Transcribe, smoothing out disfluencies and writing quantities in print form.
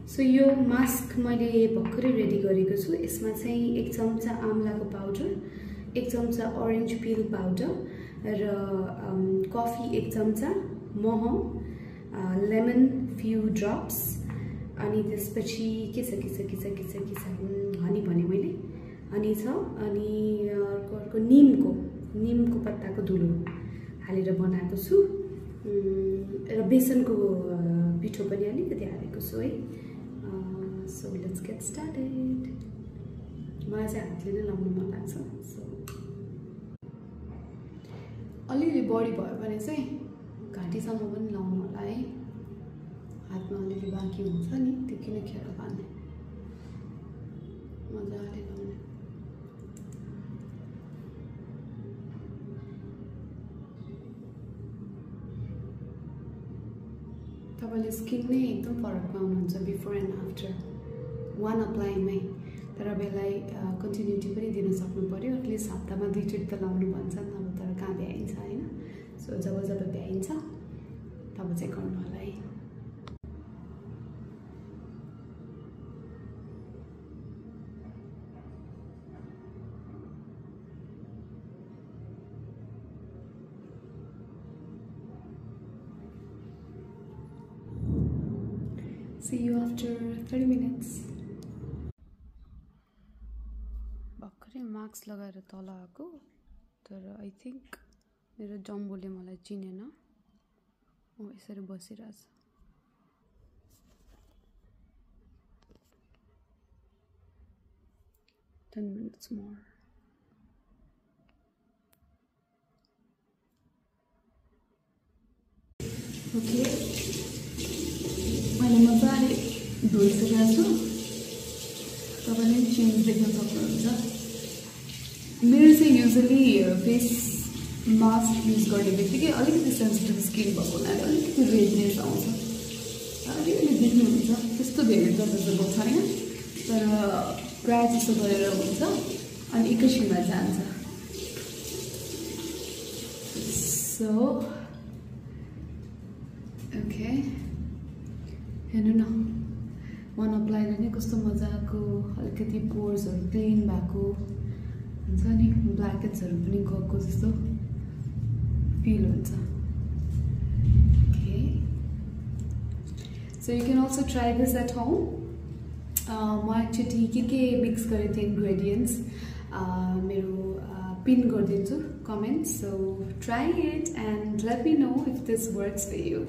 So यो mask मैले भर्खरै रेडी गरेको छु। यसमा चाहिँ 1 चम्चा आम्लाको पाउडर, 1 चम्चा ओरेन्ज पिल पाउडर र कफी 1 चम्चा, मह, लेमन फ्यू ड्रप्स, अनि त्यसपछि के छ हनी भने मैले हनी छ, अनि अर्को नीमको पत्ताको धुलो हालेर बनाएको छु र बेसनको पिठो पनि अलिकति हालेको छु है। So let's get started. मलाई चाहिँ हातले नै लाउनु मन लाग्छ। सो अलिअलि बढी भयो भने चाहिँ घाँटीसम्म पनि लाउनु होला है। हातमा अलिअलि बाँकी हुन्छ नि, त्यो किन खेर पार्ने, मजाले लाउने। तपाईले स्किन नै एकदम फरक पाउनुहुन्छ बिफोर एन्ड आफ्टर वान अप्लाइमै। तर अब यसलाई कन्टिन्युटी पनि दिन सक्नु पर्यो। एटलिस्ट हप्तामा 2 चोटि त लाउनु भन्छ, अब तर कहाँ भ्याइन्छ होइन। सो जब भ्याइन्छ तब चाहिँ गर्नु होला है। See you after 30 minutes. भर्खरै मास्क लगाएर तल आएको, तर आई थिंक मेरो जम्बोले मलाई चिनेन। ओ यसरी बसिरहेछ। Ten minutes more. Okay. मैले मजाले धोइसकेको छु। तपाईँले चेन्ज देख्न सक्नुहुन्छ। मेरो चाहिँ युजली फेस मास्क युज गर्ने बित्तिकै अलिकति सेन्सिटिभ स्किन भएको हुनाले अलिकति रेडनेस आउँछ। अलिअलि देख्नुहुन्छ, त्यस्तो धेरै त जस्तो छैन, तर प्रायः जस्तो गरेर हुन्छ अनि एकैछिनमा जान्छ। सो ओके, हेर्नु न, वान अप्लाइले नै कस्तो मजाको अलिकति पोर्सहरू क्लिन भएको हुन्छ नि, ब्ल्याकेट्सहरू पनि गएको जस्तो फिल हुन्छ। Okay, so you can also try this at home. म एकचोटि के मिक्स गरेको थिएँ इन्ग्रेडियन्ट्स मेरो पिन गरिदिन्छु comment. So try it and let me know if this works for you.